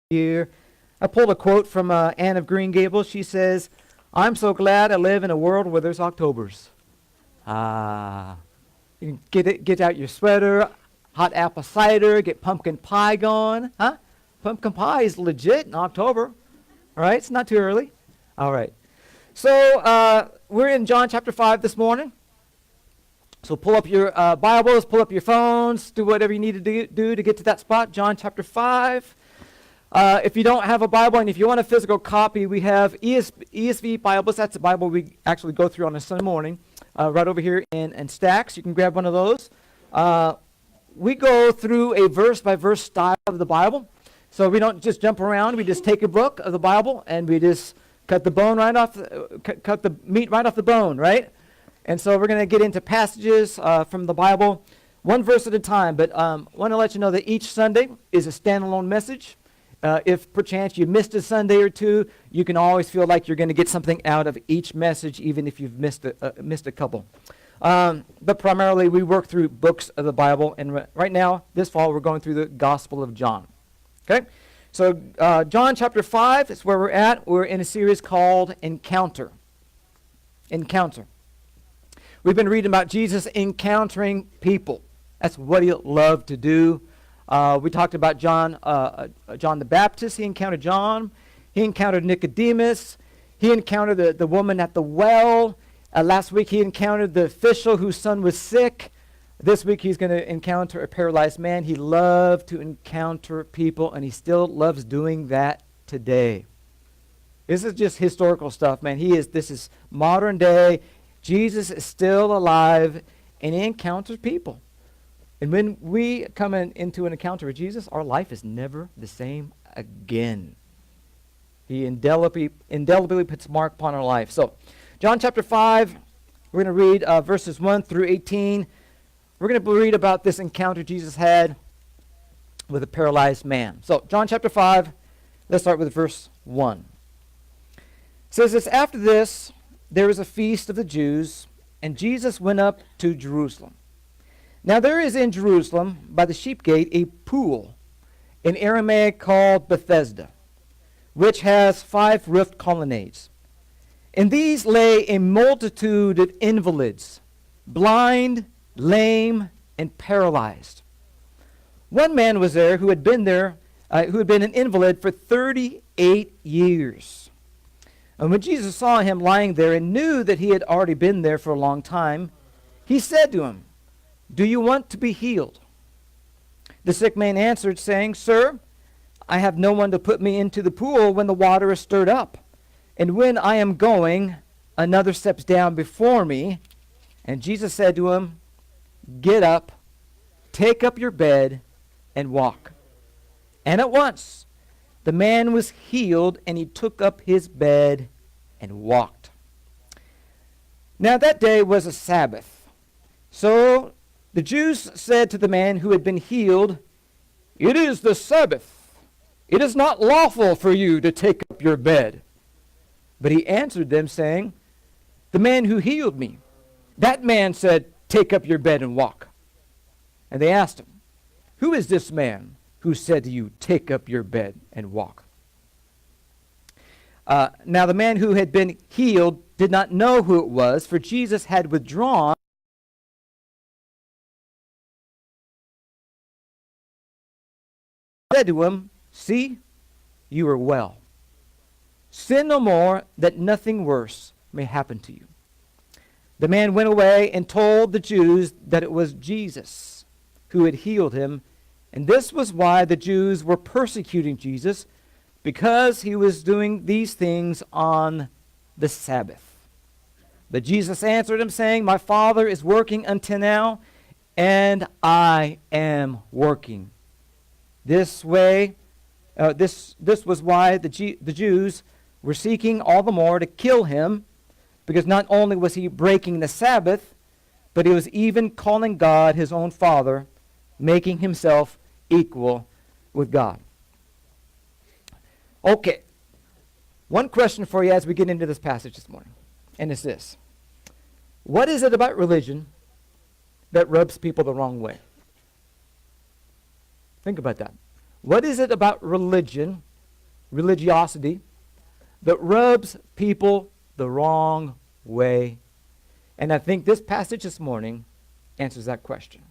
year. I pulled a quote from Anne of Green Gables. She says, "I'm so glad I live in a world where there's Octobers." Ah, you can get out your sweater, hot apple cider, get pumpkin pie going. Huh? Pumpkin pie is legit in October. All right, it's not too early. All right. So we're in John chapter 5 this morning. So pull up your Bibles, pull up your phones, do whatever you need to do to get to that spot, John chapter 5. If you don't have a Bible and if you want a physical copy, we have ESV Bibles. That's the Bible we actually go through on a Sunday morning, right over here in stacks. You can grab one of those. We go through a verse-by-verse style of the Bible. So we don't just jump around. We just take a book of the Bible and we just cut the bone right off, cut the meat right off the bone, right? And so we're going to get into passages from the Bible, one verse at a time. But I want to let you know that each Sunday is a standalone message. If perchance you missed a Sunday or two, you can always feel like you're going to get something out of each message, even if you've missed a couple. But primarily, we work through books of the Bible. And right now, this fall, we're going through the Gospel of John. Okay? So John chapter 5 is where we're at. We're in a series called Encounter. Encounter. We've been reading about Jesus encountering people. That's what he loved to do. We talked about John the Baptist. He encountered John. He encountered Nicodemus. He encountered the woman at the well. Last week he encountered the official whose son was sick. This week he's going to encounter a paralyzed man. He loved to encounter people, and he still loves doing that today. This is just historical stuff, man. This is modern day. Jesus is still alive, and he encounters people. And when we come into an encounter with Jesus, our life is never the same again. He indelibly puts a mark upon our life. So, John chapter 5, we're going to read verses 1 through 18. We're going to read about this encounter Jesus had with a paralyzed man. So, John chapter 5, let's start with verse 1. It says this, "After this, there was a feast of the Jews, and Jesus went up to Jerusalem. Now there is in Jerusalem, by the sheep gate, a pool, in Aramaic called Bethesda, which has 5 roofed colonnades. In these lay a multitude of invalids, blind, lame, and paralyzed. One man was there who had been an invalid for 38 years. And when Jesus saw him lying there and knew that he had already been there for a long time, he said to him, 'Do you want to be healed?' The sick man answered, saying, 'Sir, I have no one to put me into the pool when the water is stirred up. And when I am going, another steps down before me.' And Jesus said to him, 'Get up, take up your bed, and walk.' And at once the man was healed, and he took up his bed and walked. Now that day was a Sabbath. So the Jews said to the man who had been healed, 'It is the Sabbath. It is not lawful for you to take up your bed.' But he answered them, saying, 'The man who healed me, that man said, "Take up your bed and walk." And they asked him, 'Who is this man who said to you, "Take up your bed and walk"?' Now the man who had been healed did not know who it was, for Jesus had withdrawn. Said to him, 'See, you are well. Sin no more, that nothing worse may happen to you.' The man went away and told the Jews that it was Jesus who had healed him, and this was why the Jews were persecuting Jesus, because he was doing these things on the Sabbath. But Jesus answered him, saying, 'My Father is working until now, and I am working.' This was why the Jews were seeking all the more to kill him, because not only was he breaking the Sabbath, but he was even calling God his own Father, making himself equal with God." Okay, one question for you as we get into this passage this morning, and it's this. What is it about religion that rubs people the wrong way? Think about that. What is it about religion religiosity that rubs people the wrong way. And I think this passage this morning answers that question.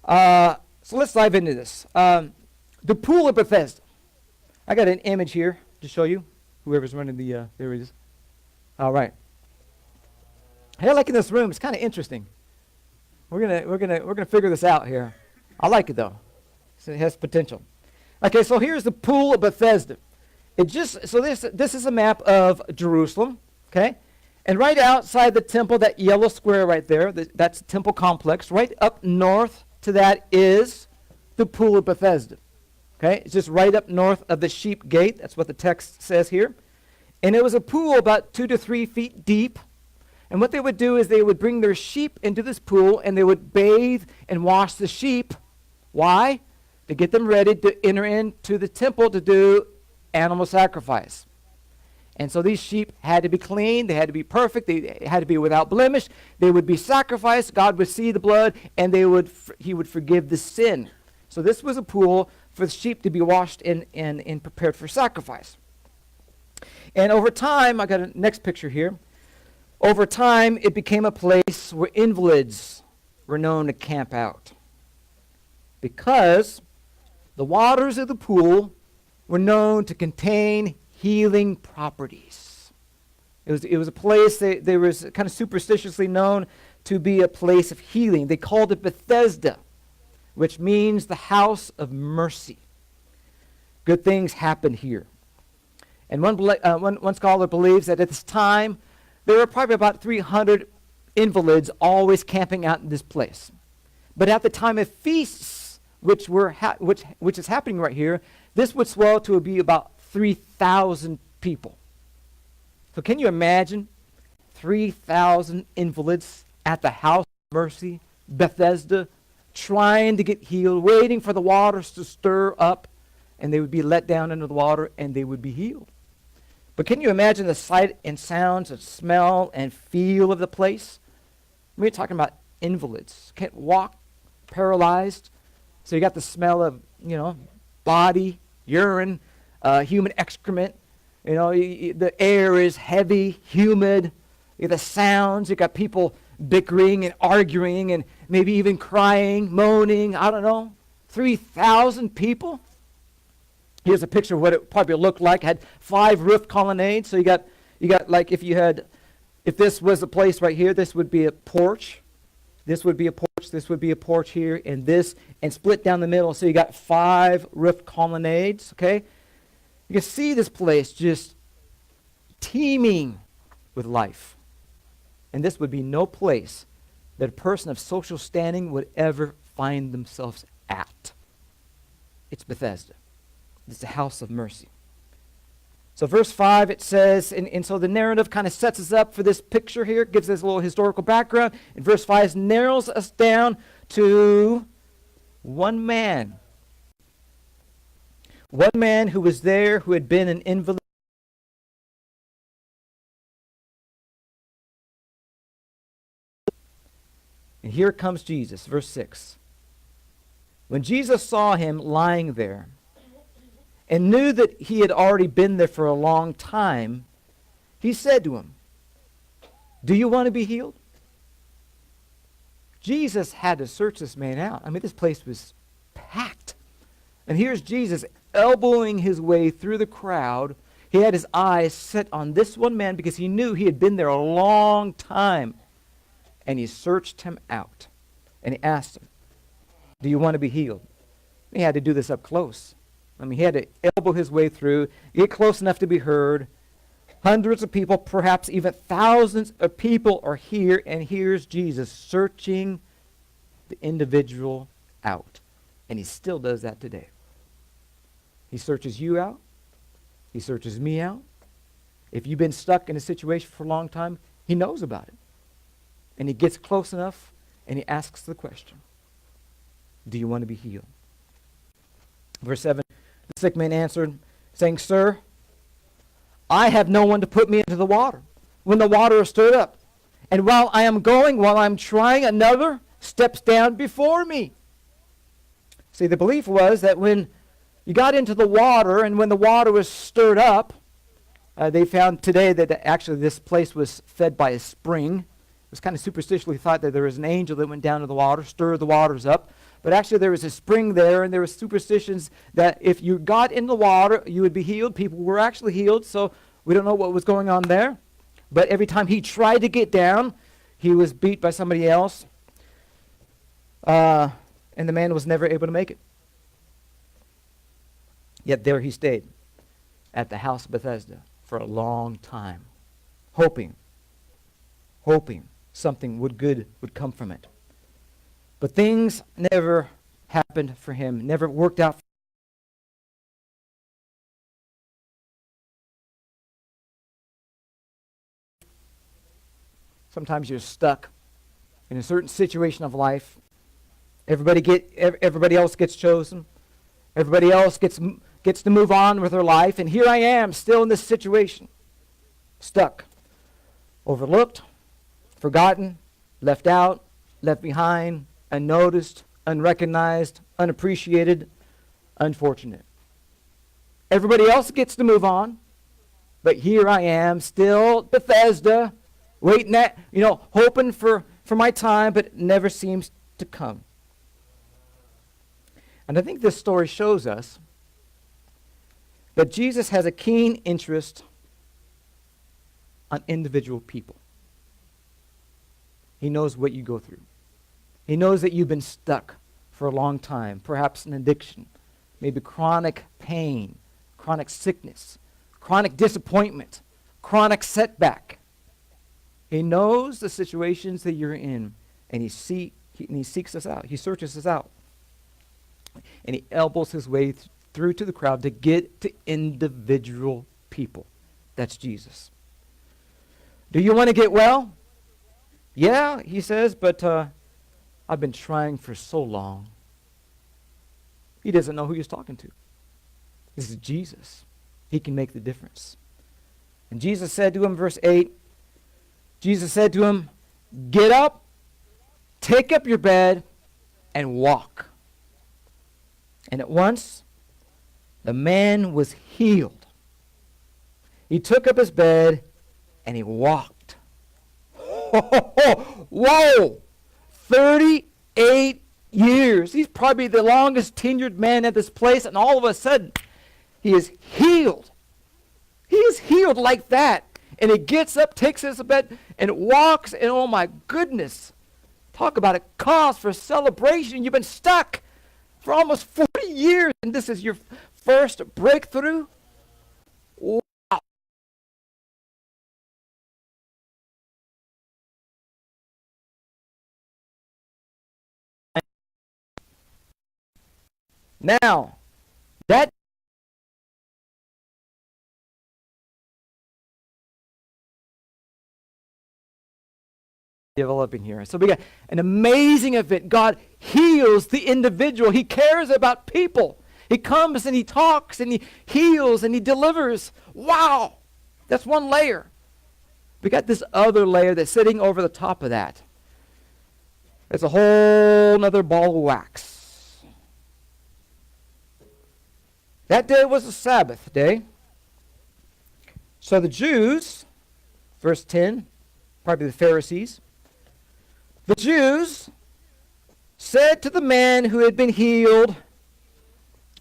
So let's dive into this. The Pool of Bethesda. I got an image here to show you. Whoever's running the, there it is. All right. Hey, I like in this room. It's kind of interesting. We're gonna figure this out here. I like it though. So it has potential. Okay, so here's the Pool of Bethesda. This is a map of Jerusalem. Okay, and right outside the temple, that yellow square right there, that's the temple complex. Right up north to that is the Pool of Bethesda. Okay, it's just right up north of the Sheep Gate. That's what the text says here. And it was a pool about 2 to 3 feet deep. And what they would do is they would bring their sheep into this pool and they would bathe and wash the sheep. Why? To get them ready to enter into the temple to do animal sacrifice. And so these sheep had to be clean, they had to be perfect, they had to be without blemish. They would be sacrificed, God would see the blood, and he would forgive the sin. So this was a pool for the sheep to be washed and prepared for sacrifice. And over time, I got a next picture here. Over time, it became a place where invalids were known to camp out, because the waters of the pool were known to contain healing properties. It was a place that was kind of superstitiously known to be a place of healing. They called it Bethesda, which means the house of mercy. Good things happened here. And one scholar believes that at this time, there were probably about 300 invalids always camping out in this place. But at the time of feasts, which is happening right here, this would swell to be about 3,000 people. So can you imagine 3,000 invalids at the house of mercy, Bethesda, trying to get healed, waiting for the waters to stir up, and they would be let down into the water and they would be healed. But can you imagine the sight and sounds and smell and feel of the place? We're talking about invalids. Can't walk, paralyzed. So you got the smell of, body, urine, human excrement. The air is heavy, humid. You got the sounds. You got people bickering and arguing and maybe even crying, moaning. I don't know. 3,000 people. Here's a picture of what it probably looked like. It had 5 roofed colonnades. So you got like if this was a place right here, this would be a porch. This would be a porch. This would be a porch here, and split down the middle. So you got 5 roofed colonnades. Okay, you can see this place just teeming with life. And this would be no place that a person of social standing would ever find themselves at. It's Bethesda. It's the house of mercy. So verse 5, it says, and so the narrative kind of sets us up for this picture here, gives us a little historical background. And verse 5 narrows us down to one man. One man who was there, who had been an invalid. And here comes Jesus, verse 6. When Jesus saw him lying there, and knew that he had already been there for a long time, he said to him, "Do you want to be healed?" Jesus had to search this man out. I mean, this place was packed. And here's Jesus elbowing his way through the crowd. He had his eyes set on this one man because he knew he had been there a long time. And he searched him out. And he asked him, "Do you want to be healed?" He had to do this up close. I mean, he had to elbow his way through, get close enough to be heard. Hundreds of people, perhaps even thousands of people are here, and here's Jesus searching the individual out. And he still does that today. He searches you out. He searches me out. If you've been stuck in a situation for a long time, he knows about it. And he gets close enough, and he asks the question, "Do you want to be healed?" Verse 7. The sick man answered, saying, "Sir, I have no one to put me into the water when the water is stirred up. And while I'm trying, another steps down before me." See, the belief was that when You got into the water, and when the water was stirred up, they found today that actually this place was fed by a spring. It was kind of superstitiously thought that there was an angel that went down to the water, stirred the waters up. But actually there was a spring there, and there were superstitions that if you got in the water, you would be healed. People were actually healed, so we don't know what was going on there. But every time he tried to get down, he was beat by somebody else. And the man was never able to make it. Yet there he stayed at the house of Bethesda for a long time, hoping something good would come from it. But things never happened for him, never worked out. Sometimes you're stuck in a certain situation of life. Everybody else gets chosen. Everybody else gets to move on with their life, and here I am still in this situation, stuck, overlooked, forgotten, left out, left behind, unnoticed, unrecognized, unappreciated, unfortunate. Everybody else gets to move on, but here I am still at Bethesda, waiting hoping for my time, but it never seems to come. And I think this story shows us that Jesus has a keen interest on individual people. He knows what you go through. He knows that you've been stuck for a long time, perhaps an addiction, maybe chronic pain, chronic sickness, chronic disappointment, chronic setback. He knows the situations that you're in, and he seeks us out. He searches us out. And he elbows his way through to the crowd to get to individual people. That's Jesus. Do you want to get well? Yeah, he says, but I've been trying for so long. He doesn't know who he's talking to. This is Jesus. He can make the difference. And Jesus said to him, verse 8, Jesus said to him, get up, take up your bed, and walk. And at once, the man was healed. He took up his bed, and he walked. Whoa! 38 years. He's probably the longest tenured man at this place, and all of a sudden, he is healed. He is healed like that. And he gets up, takes his bed, and walks, and oh my goodness. Talk about a cause for celebration. You've been stuck for almost 40 years, and this is your first breakthrough? Wow. Now, that developing here. So we got an amazing event. God heals the individual. He cares about people. He comes and he talks and he heals and he delivers. Wow! That's one layer. We got this other layer that's sitting over the top of that. It's a whole nother ball of wax. That day was a Sabbath day. So the Jews, verse 10, probably the Pharisees, the Jews said to the man who had been healed,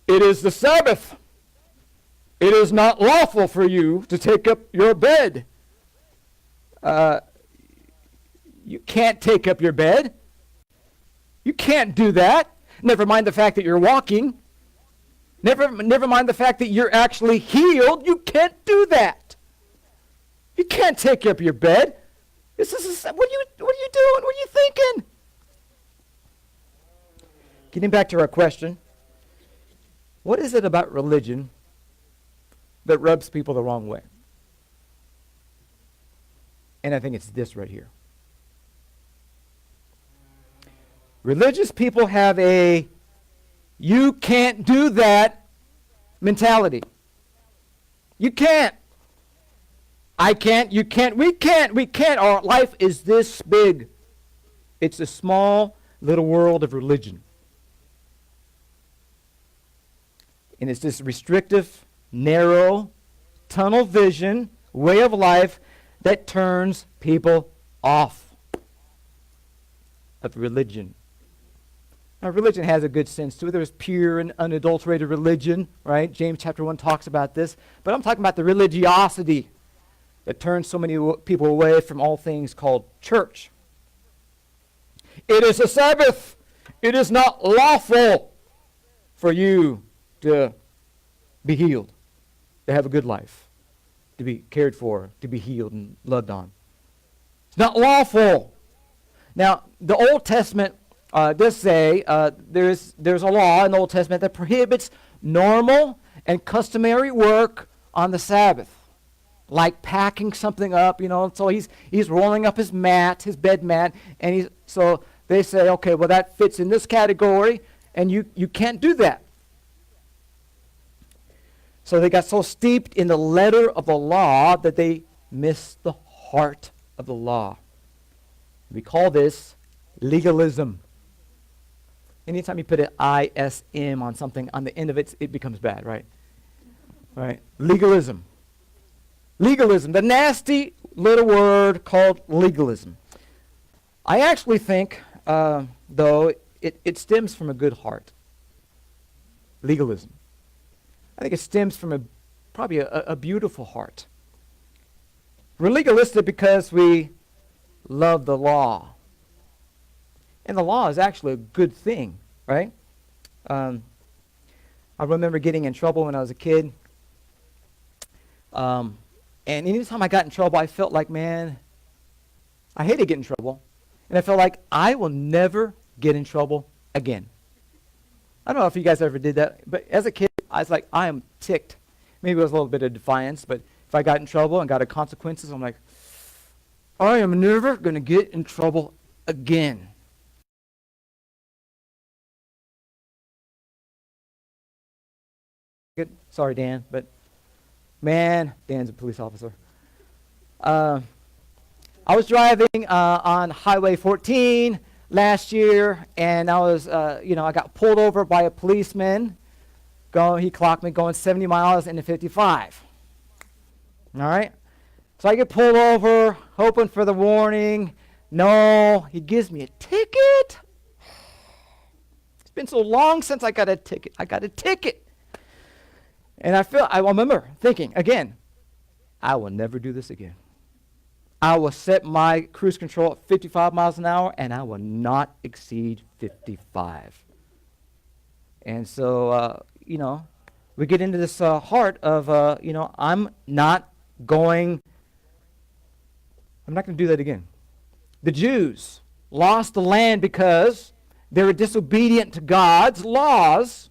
it is the Sabbath. It is not lawful for you to take up your bed. You can't take up your bed. You can't do that. Never mind the fact that you're walking. Never mind the fact that you're actually healed. You can't do that. You can't take up your bed. What are you doing? What are you thinking? Getting back to our question, what is it about religion that rubs people the wrong way? And I think it's this right here. Religious people have a you can't do that mentality. You can't. I can't, you can't, we can't. Our life is this big. It's a small little world of religion. And it's this restrictive, narrow, tunnel vision way of life that turns people off of religion. Now, religion has a good sense to it. There's pure and unadulterated religion, right? James chapter 1 talks about this. But I'm talking about the religiosity that turns so many people away from all things called church. It is a Sabbath. It is not lawful for you to be healed, to have a good life, to be cared for, to be healed and loved on. It's not lawful. Now, the Old Testament does say there's a law in the Old Testament that prohibits normal and customary work on the Sabbath, like packing something up, So he's rolling up his bed mat, and so they say, okay, well that fits in this category, and you can't do that. So they got so steeped in the letter of the law that they missed the heart of the law. We call this legalism. Anytime you put an ISM on something, on the end of it, it becomes bad, right? Right? Legalism. Legalism, the nasty little word called legalism. I actually think, though, it stems from a good heart. Legalism. I think it stems from probably a beautiful heart. We're legalistic because we love the law. And the law is actually a good thing, right? I remember getting in trouble when I was a kid. And anytime I got in trouble, I felt like, man, I hated getting in trouble. And I felt like I will never get in trouble again. I don't know if you guys ever did that, but as a kid, I was like, I am ticked. Maybe it was a little bit of defiance, but if I got in trouble and got the consequences, I'm like, I am never going to get in trouble again. Good. Sorry, Dan, but man, Dan's a police officer. I was driving on Highway 14 last year, and I was, I got pulled over by a policeman. He clocked me going 70 miles into 55. All right? So I get pulled over, hoping for the warning. No, he gives me a ticket. It's been so long since I got a ticket. I got a ticket. And I remember thinking, again, I will never do this again. I will set my cruise control at 55 miles an hour, and I will not exceed 55. And so, we get into this heart of, I'm not going to do that again. The Jews lost the land because they were disobedient to God's laws,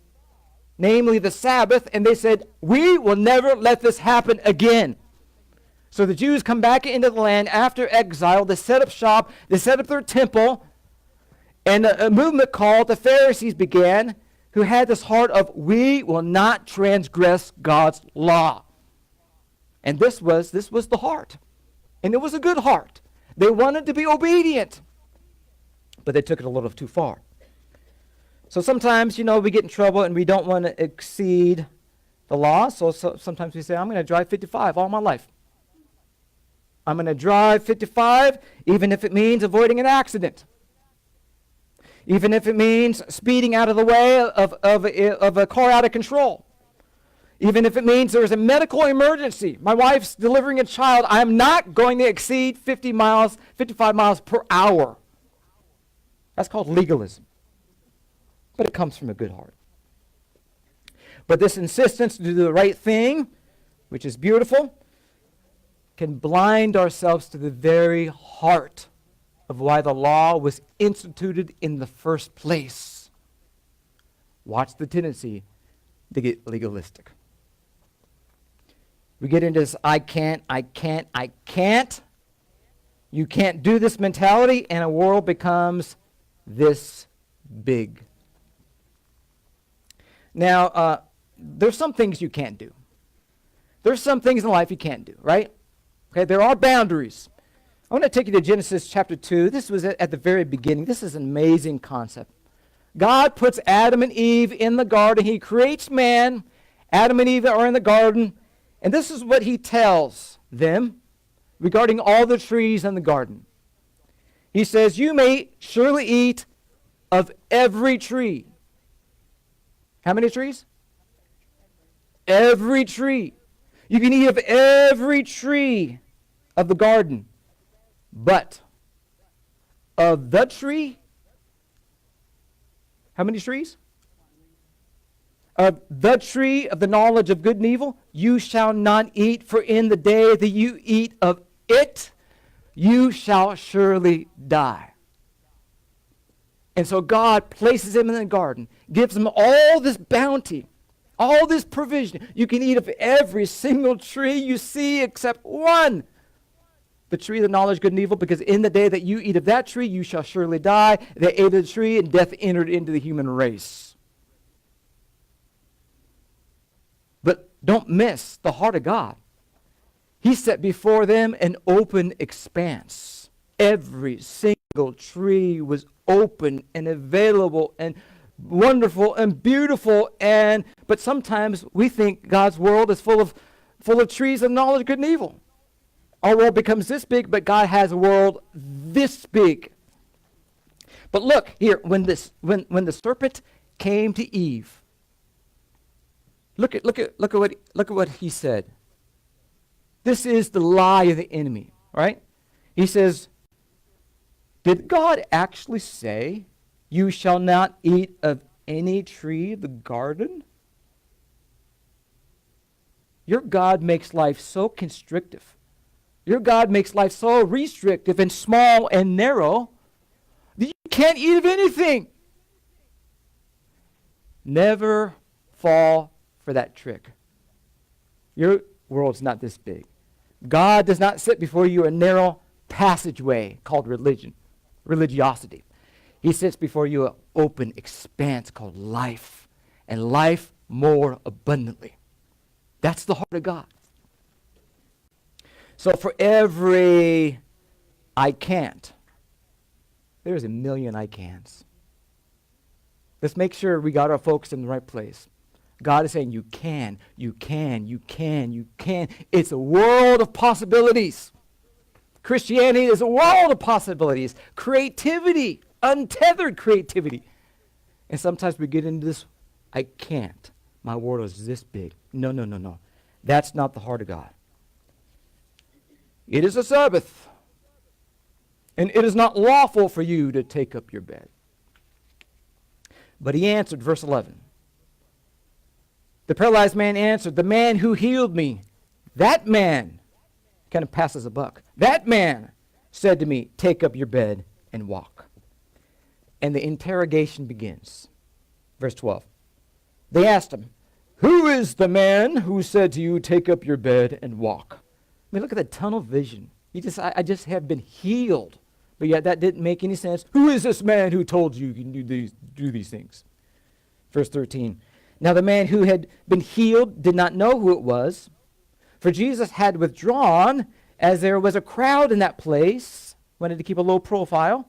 namely the Sabbath, and they said, we will never let this happen again. So the Jews come back into the land after exile. They set up shop. They set up their temple. And a movement called the Pharisees began, who had this heart of, we will not transgress God's law. And this was the heart. And it was a good heart. They wanted to be obedient. But they took it a little too far. So sometimes, we get in trouble and we don't want to exceed the law. So sometimes we say, I'm going to drive 55 all my life. I'm going to drive 55 even if it means avoiding an accident. Even if it means speeding out of the way of a car out of control. Even if it means there's a medical emergency. My wife's delivering a child. I'm not going to exceed 55 miles per hour. That's called legalism. But it comes from a good heart. But this insistence to do the right thing, which is beautiful, can blind ourselves to the very heart of why the law was instituted in the first place. Watch the tendency to get legalistic. We get into this I can't. You can't do this mentality, and a world becomes this big. Now, there's some things you can't do. There's some things in life you can't do, right? Okay, there are boundaries. I want to take you to Genesis chapter 2. This was at the very beginning. This is an amazing concept. God puts Adam and Eve in the garden. He creates man, Adam and Eve are in the garden, and this is what he tells them regarding all the trees in the garden. He says, you may surely eat of every tree. How many trees? Every tree. You can eat of every tree of the garden, but of the tree, how many trees? Of the tree of the knowledge of good and evil, you shall not eat, for in the day that you eat of it, you shall surely die. And so God places him in the garden, gives him all this bounty, all this provision. You can eat of every single tree you see except one, the tree of the knowledge of good and evil, because in the day that you eat of that tree, you shall surely die. They ate of the tree, and death entered into the human race. But don't miss the heart of God. He set before them an open expanse. Every single tree was open and available and wonderful and beautiful, but sometimes we think God's world is full of trees of knowledge of good and evil. Our world becomes this big, but God has a world this big. But look here, when the serpent came to Eve, look at what he said. This is the lie of the enemy, right? He says, did God actually say, you shall not eat of any tree of the garden? Your God makes life so constrictive. Your God makes life so restrictive and small and narrow that you can't eat of anything. Never fall for that trick. Your world's not this big. God does not sit before you a narrow passageway called religiosity. He sits before you an open expanse called life, and life more abundantly. That's the heart of God. So for every I can't, there's a million I can'ts. Let's make sure we got our focus in the right place. God is saying you can, you can, you can, you can. It's a world of possibilities. Christianity is a world of possibilities. Creativity, untethered creativity. And sometimes we get into this, I can't. My world is this big. No. That's not the heart of God. It is a Sabbath, and it is not lawful for you to take up your bed. But he answered, verse 11. The paralyzed man answered, the man who healed me, that man, kind of passes a buck, that man said to me, take up your bed and walk. And the interrogation begins. Verse 12. They asked him, who is the man who said to you, take up your bed and walk? I mean, look at the tunnel vision. I just have been healed. But yet that didn't make any sense. Who is this man who told you you can do these things? Verse 13. Now the man who had been healed did not know who it was, for Jesus had withdrawn, as there was a crowd in that place, wanted to keep a low profile.